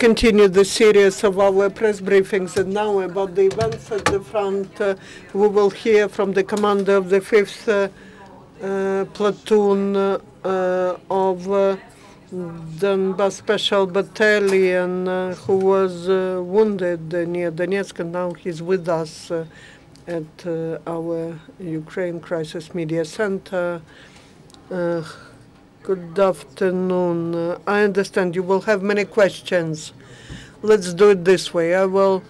continue the series of our press briefings, and now about the events at the front. We will hear from the commander of the 5th platoon of Donbass Special Battalion, who was wounded near Donetsk, and now he's with us at our Ukraine Crisis Media Center. Good afternoon. I understand you will have many questions. Let's do it this way. I will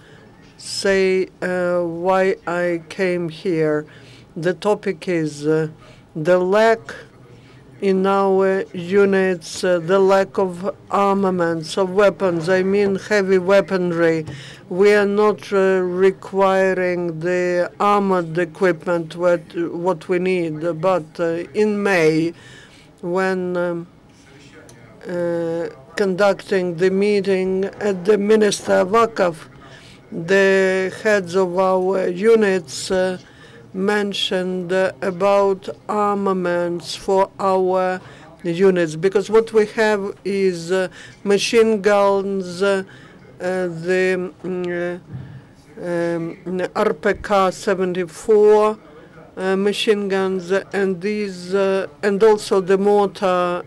say why I came here. The topic is the lack in our units, the lack of armaments, of weapons, I mean heavy weaponry. We are not requiring the armored equipment, what we need, but in May, when conducting the meeting at the Minister Avakov, the heads of our units mentioned about armaments for our units, because what we have is machine guns, the RPK 74 machine guns, and these and also the mortar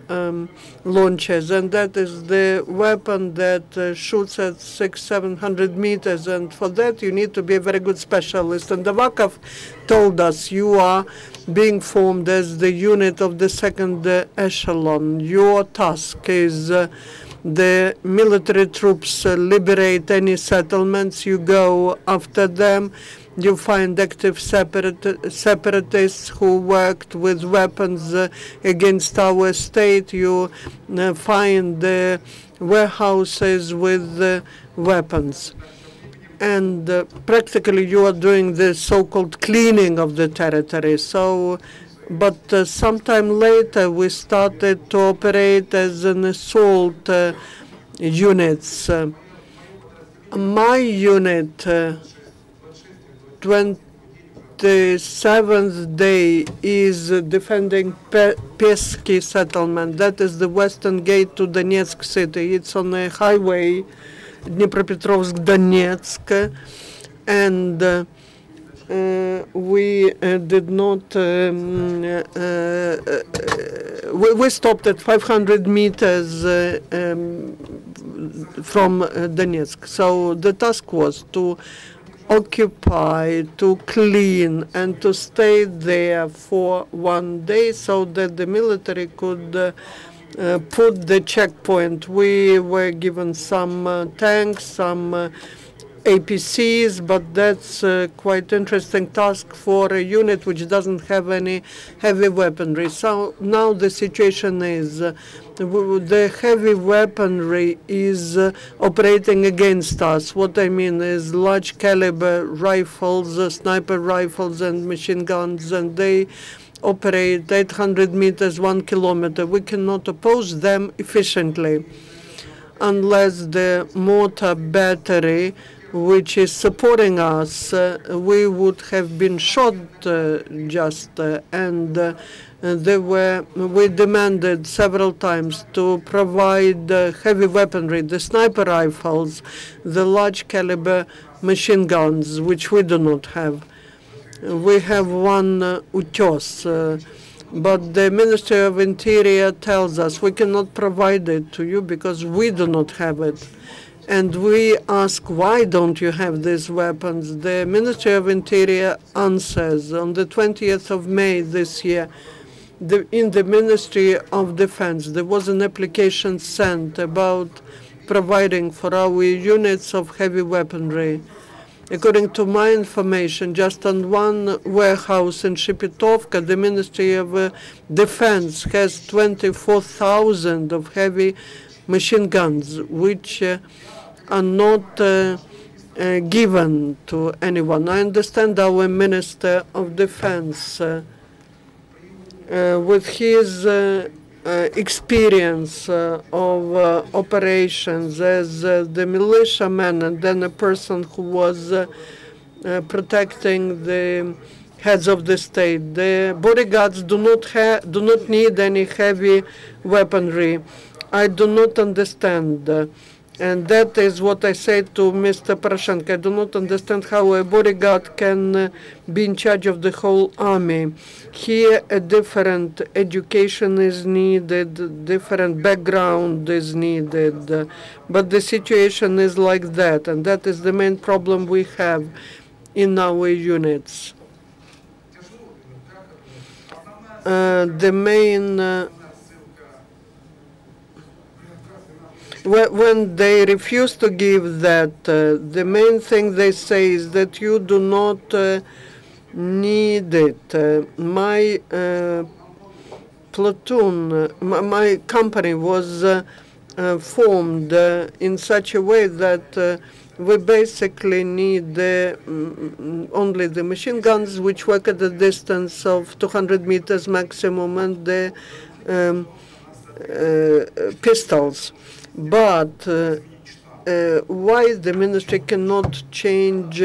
launchers, and that is the weapon that shoots at 600-700 meters, and for that you need to be a very good specialist. And Avakov told us, you are being formed as the unit of the second echelon. Your task is the military troops liberate any settlements, you go after them. You find active separatists who worked with weapons against our state. You find the warehouses with weapons. And practically you are doing the so-called cleaning of the territory. But sometime later we started to operate as an assault units. My unit, 27th day, is defending Pesky settlement. That is the western gate to Donetsk city. It's on a highway, Dnipropetrovsk-Donetsk, and we did not. We stopped at 500 meters from Donetsk. So the task was to occupy, to clean, and to stay there for one day so that the military could put the checkpoint. We were given some tanks, some APCs, but that's a quite interesting task for a unit which doesn't have any heavy weaponry. So now the situation is the heavy weaponry is operating against us. What I mean is large caliber rifles, sniper rifles and machine guns, and they operate 800 meters, 1 kilometer. We cannot oppose them efficiently unless the mortar battery, which is supporting us, we would have been shot and we demanded several times to provide heavy weaponry, the sniper rifles, the large caliber machine guns, which we do not have. We have one Utyos, but the Ministry of Interior tells us we cannot provide it to you because we do not have it. And we ask, why don't you have these weapons? The Ministry of Interior answers on the 20th of May this year, in the Ministry of Defense, there was an application sent about providing for our units of heavy weaponry. According to my information, just on one warehouse in Shipitovka, the Ministry of Defense has 24,000 of heavy machine guns, which are not given to anyone. I understand our Minister of Defense, with his experience of operations as the militiaman and then a person who was protecting the heads of the state. The bodyguards do not need any heavy weaponry. I do not understand And that is what I said to Mr. Poroshenko. I do not understand how a bodyguard can be in charge of the whole army. Here, a different education is needed, different background is needed. But the situation is like that, and that is the main problem we have in our units. The main when they refuse to give that, the main thing they say is that you do not need it. My platoon, my company was formed in such a way that we basically need only the machine guns, which work at a distance of 200 meters maximum, and the pistols. But why the ministry cannot change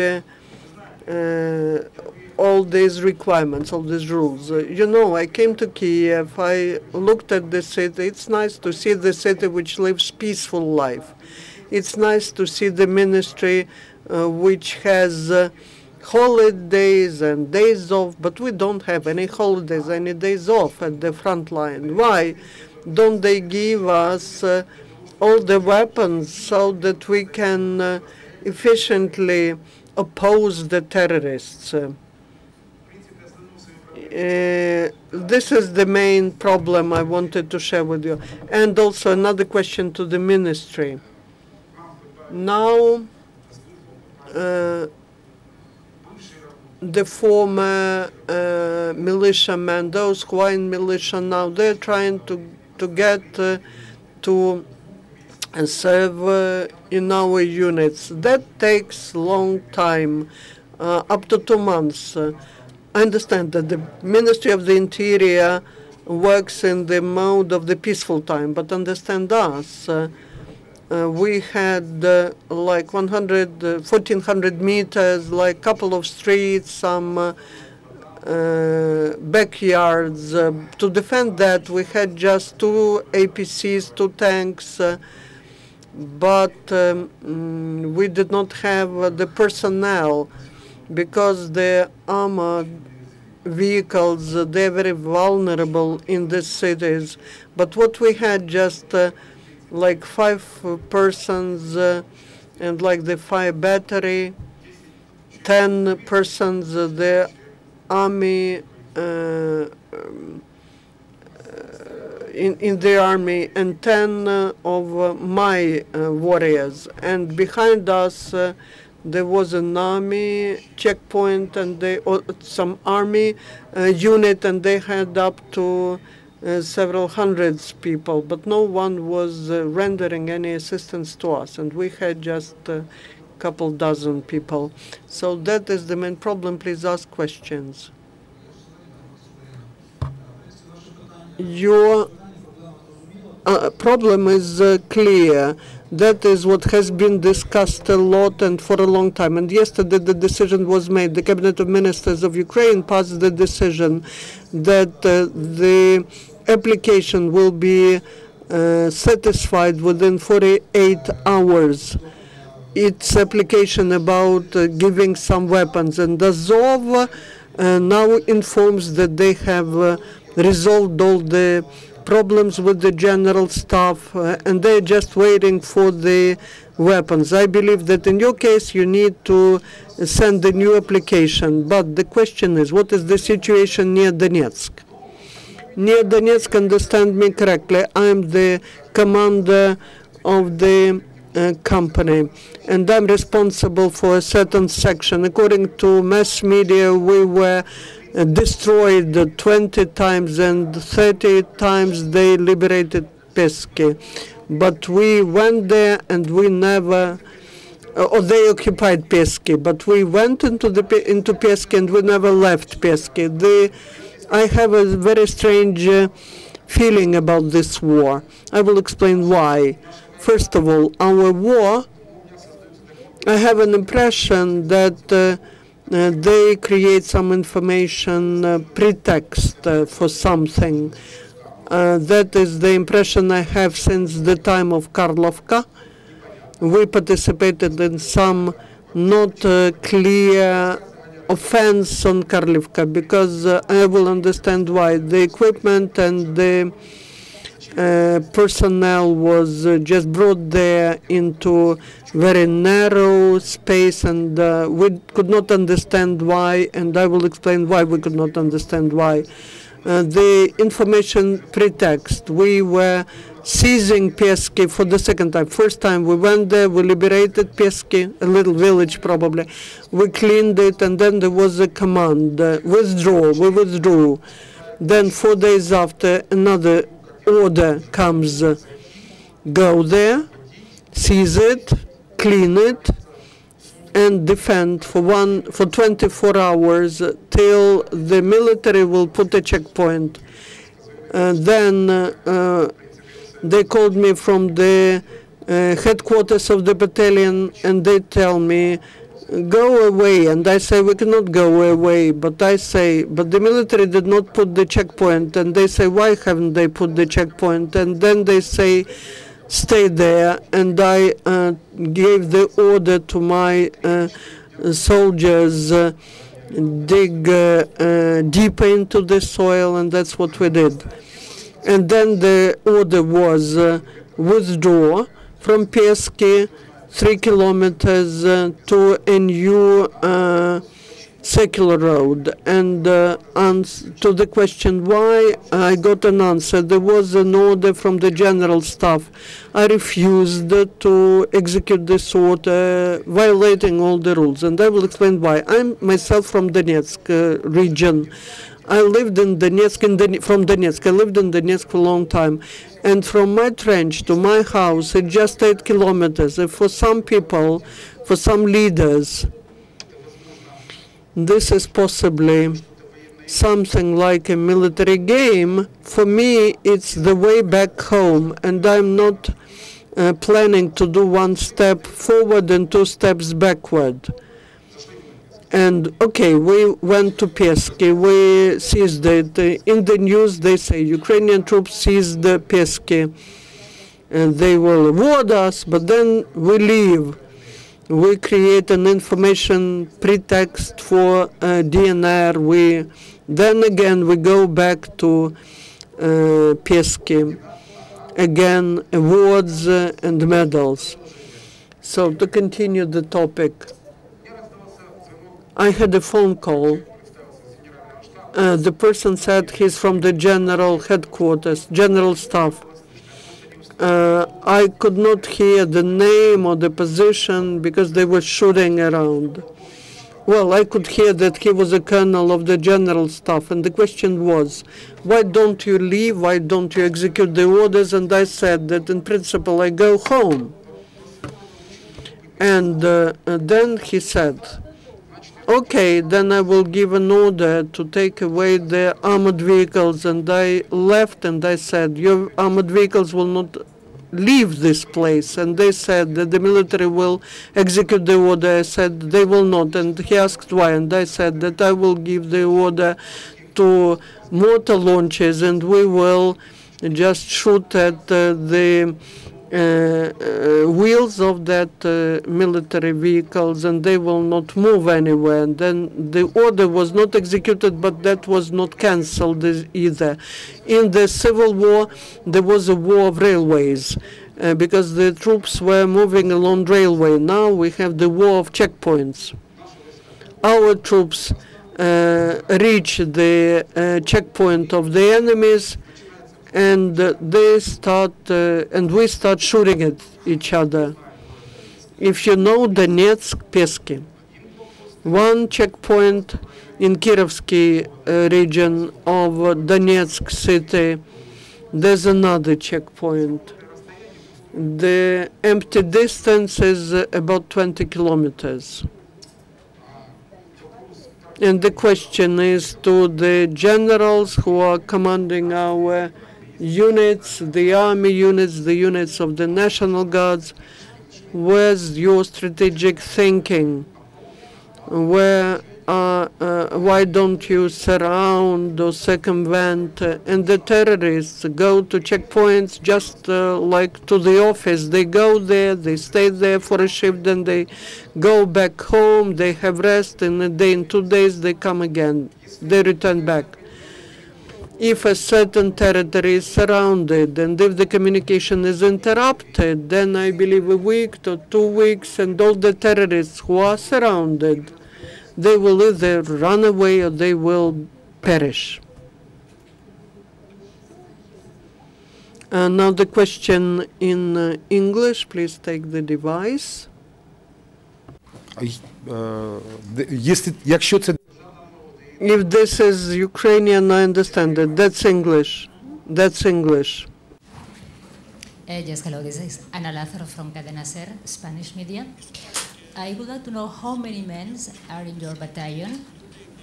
all these requirements, all these rules? You know, I came to Kiev, I looked at the city. It's nice to see the city which lives peaceful life. It's nice to see the ministry which has holidays and days off, but we don't have any holidays, any days off at the front line. Why don't they give us all the weapons so that we can efficiently oppose the terrorists? This is the main problem I wanted to share with you. And also another question to the ministry. Now, the former militiamen, those who are in militia now, they're trying to get to serve in our units. That takes long time, up to 2 months. I understand that the Ministry of the Interior works in the mode of the peaceful time, but understand us. We had like 1,400 meters, like a couple of streets, some backyards. To defend that, we had just 2 APCs, 2 tanks, but we did not have the personnel because the armored vehicles, they're very vulnerable in the cities. But what we had just like 5 persons and like the fire battery, 10 persons, the army in the army, and 10 of my warriors. And behind us there was an army checkpoint and some army unit, and they had up to several hundreds people, but no one was rendering any assistance to us, and we had just a couple dozen people. So that is the main problem. Please ask questions. Your problem is clear. That is what has been discussed a lot and for a long time. And yesterday the decision was made. The Cabinet of Ministers of Ukraine passed the decision that the application will be satisfied within 48 hours. It's application about giving some weapons. And Azov now informs that they have resolved all the problems with the general staff, and they're just waiting for the weapons. I believe that in your case you need to send a new application. But the question is, what is the situation near Donetsk? Near Donetsk, understand me correctly, I'm the commander of the company, and I'm responsible for a certain section. According to mass media, we were destroyed 20 times, and 30 times they liberated Pesky. But we went there and we never, or they occupied Pesky, but we went into Pesky and we never left Pesky. I have a very strange feeling about this war. I will explain why. First of all, our war, I have an impression that they create some information pretext for something. That is the impression I have since the time of Karlovka. we participated in some not clear offense on Karlivka, because I will understand why. The equipment and the personnel was just brought there into very narrow space, and we could not understand why, and I will explain why we could not understand why. The information pretext, we were seizing Pieski for the second time. First time we went there, we liberated Pieski, a little village probably. We cleaned it, and then there was a command, withdraw, we withdrew. Then 4 days after, another order comes, go there, seize it, clean it, and defend for 24 hours till the military will put a checkpoint. Then they called me from the headquarters of the battalion, and they tell me, go away. And I say, we cannot go away. But I say, but the military did not put the checkpoint. And they say, why haven't they put the checkpoint? And then they say, stay there. And I gave the order to my soldiers, dig deeper into the soil, and that's what we did. And then the order was withdraw from Pieski 3 kilometers to a new circular road. And to the question why, I got an answer. There was an order from the general staff. I refused to execute this order, violating all the rules. And I will explain why. I'm myself from Donetsk region. I lived in Donetsk, from Donetsk. I lived in Donetsk for a long time. And from my trench to my house, it's just 8 kilometers. And for some people, for some leaders, this is possibly something like a military game. For me, it's the way back home. And I'm not planning to do 1 step forward and 2 steps backward. And okay, we went to Pieski, we seized it. In the news, they say Ukrainian troops seized Pieski, and they will award us, but then we leave. We create an information pretext for DNR. Then again, we go back to Pieski. Again, awards and medals. So to continue the topic, I had a phone call. The person said he's from the general headquarters, general staff. I could not hear the name or the position because they were shooting around. Well, I could hear that he was a colonel of the general staff, and the question was, why don't you leave? Why don't you execute the orders? And I said that in principle I go home. And then he said, okay, then I will give an order to take away the armored vehicles. And I left and I said, your armored vehicles will not leave this place. And they said that the military will execute the order. I said, they will not. And he asked why. And I said that I will give the order to mortar launchers, and we will just shoot at the wheels of that military vehicles, and they will not move anywhere. And then the order was not executed, but that was not cancelled either. In the civil war, there was a war of railways because the troops were moving along railway. Now we have the war of checkpoints. Our troops reach the checkpoint of the enemies, and they start, and we start shooting at each other. If you know Donetsk, Pieski, one checkpoint in Kirovsky region of Donetsk city, there's another checkpoint. The empty distance is about 20 kilometers. And the question is to the generals who are commanding our units, the army units, the units of the National Guards, where's your strategic thinking? Where why don't you surround or circumvent? And the terrorists go to checkpoints just like to the office. They go there, they stay there for a shift, then they go back home, they have rest, in a day, in 2 days they come again. They return back. If a certain territory is surrounded and if the communication is interrupted, then I believe a week to 2 weeks and all the terrorists who are surrounded, they will either run away or they will perish. Now the question in English, please take the device. If this is Ukrainian, I understand it. That's English. That's English. Yes, hello. This is Ana Lázaro from Cadena Ser, Spanish media. I would like to know how many men are in your battalion,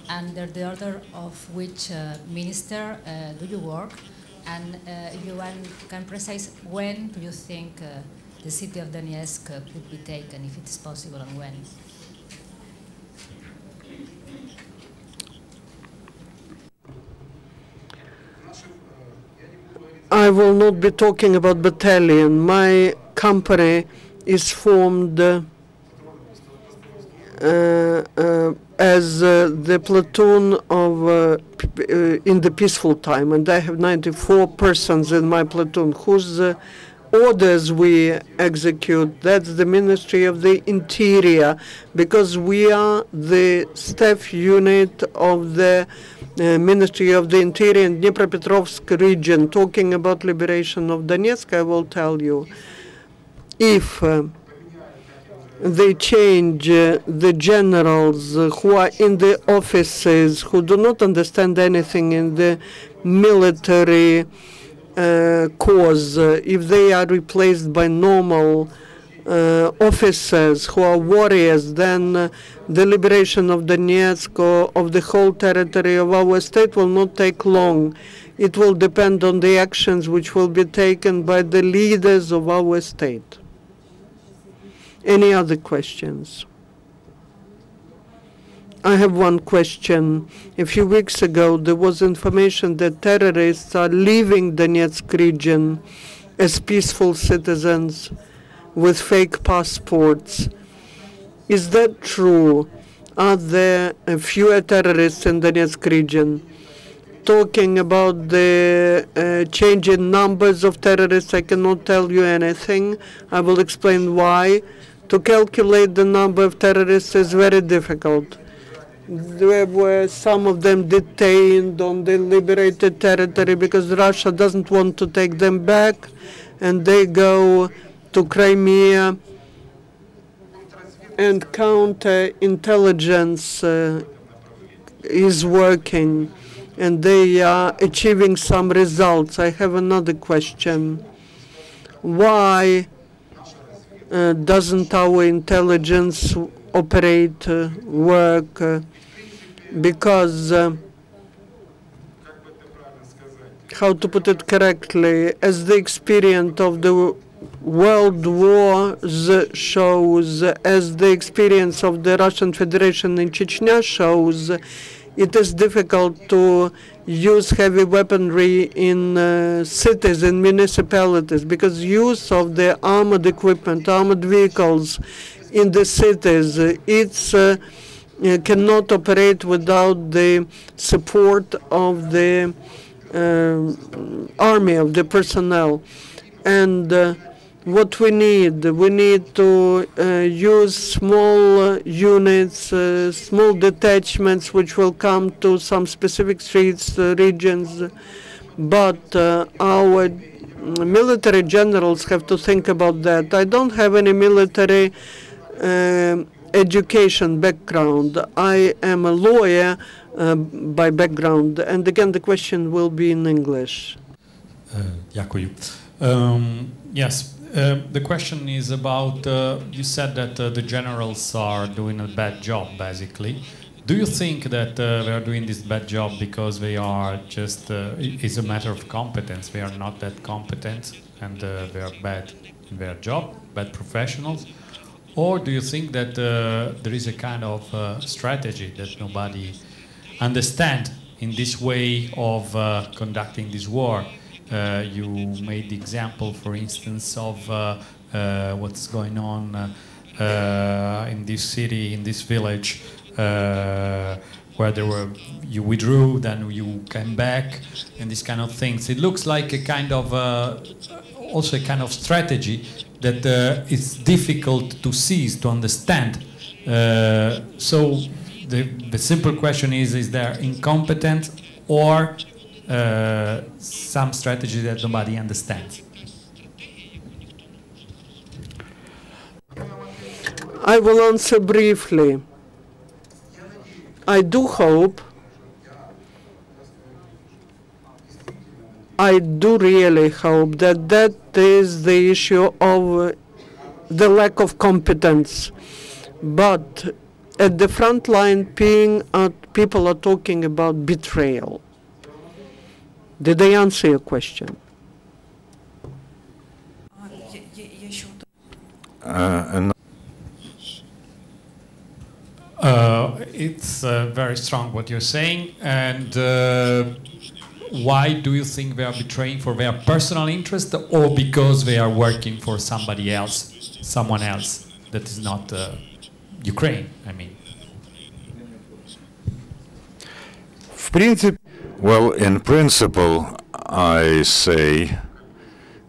under the order of which minister do you work, and if you can precise when do you think the city of Donetsk could be taken, if it's possible, and when? I will not be talking about battalion. My company is formed as the platoon of in the peaceful time, and I have 94 persons in my platoon whose orders we execute. That's the Ministry of the Interior, because we are the staff unit of the Ministry of the Interior in Dnipropetrovsk region. Talking about liberation of Donetsk, I will tell you, if they change the generals who are in the offices, who do not understand anything in the military cause, if they are replaced by normal officers who are warriors, then the liberation of Donetsk or of the whole territory of our state will not take long. It will depend on the actions which will be taken by the leaders of our state. Any other questions? I have one question. A few weeks ago, there was information that terrorists are leaving Donetsk region as peaceful citizens with fake passports. Is that true? Are there fewer terrorists in Donetsk region? Talking about the change in numbers of terrorists, I cannot tell you anything. I will explain why. To calculate the number of terrorists is very difficult. There were some of them detained on the liberated territory because Russia doesn't want to take them back, and they go to Crimea, and counterintelligence is working, and they are achieving some results. I have another question. Why doesn't our intelligence operate, work? Because, how to put it correctly, as the experience of the World Wars shows, as the experience of the Russian Federation in Chechnya shows, it is difficult to use heavy weaponry in cities and municipalities, because use of the armored equipment, armored vehicles in the cities, it's cannot operate without the support of the army, of the personnel. And what we need to use small units, small detachments, which will come to some specific streets, regions. But our military generals have to think about that. I don't have any military education background. I am a lawyer by background. And again, the question will be in English. Yes. The question is about, you said that the generals are doing a bad job, basically. Do you think that they are doing this bad job because they are just, it's a matter of competence, they are not that competent and they are bad in their job, bad professionals? Or do you think that there is a kind of strategy that nobody understands in this way of conducting this war? You made the example, for instance, of what's going on in this city, in this village, where you withdrew, then you came back, and these kind of things. It looks like a kind of also a kind of strategy that is difficult to seize, to understand. So the simple question is there incompetence or some strategy that nobody understands? I will answer briefly. I do hope, I do really hope that that is the issue of the lack of competence. But at the front line, people are talking about betrayal. Did I answer your question? It's very strong what you're saying, and why do you think they are betraying? For their personal interest, or because they are working for somebody else, someone else that is not Ukraine, I mean? Well, in principle, I say,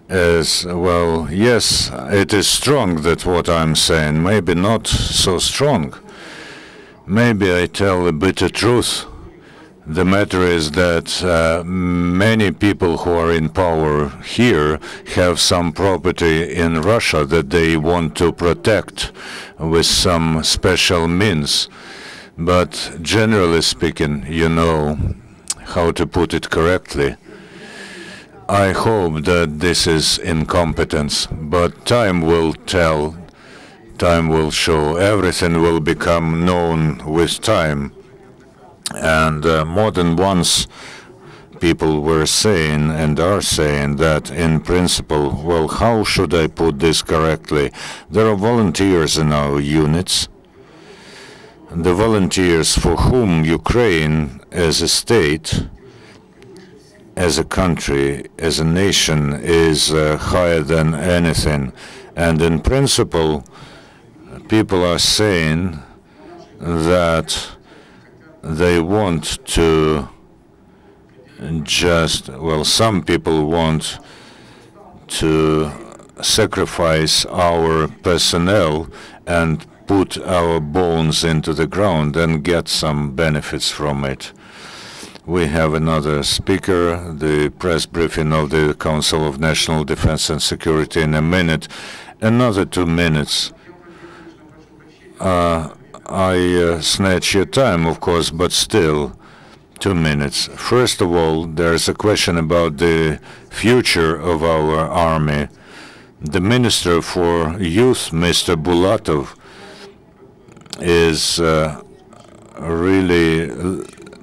as well, yes, it is strong that what I'm saying, maybe not so strong. Maybe I tell a bitter truth. The matter is that many people who are in power here have some property in Russia that they want to protect with some special means. But generally speaking, you know how to put it correctly. I hope that this is incompetence, but time will tell. Time will show. Everything will become known with time. And more than once, people were saying and are saying that in principle, well, how should I put this correctly? There are volunteers in our units. The volunteers for whom Ukraine as a state, as a country, as a nation is higher than anything. And in principle, people are saying that they want to just, well, some people want to sacrifice our personnel and put our bones into the ground and get some benefits from it. We have another speaker, the press briefing of the Council of National Defense and Security in a minute. Another 2 minutes. I snatch your time, of course, but still, 2 minutes. First of all, there's a question about the future of our army. The Minister for Youth, Mr. Bulatov, is really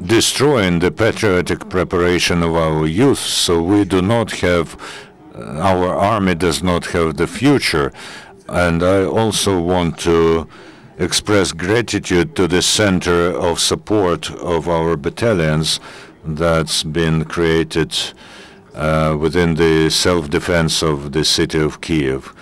destroying the patriotic preparation of our youth, so we do not have, our army does not have the future. And I also want to express gratitude to the center of support of our battalions that's been created within the self-defense of the city of Kiev.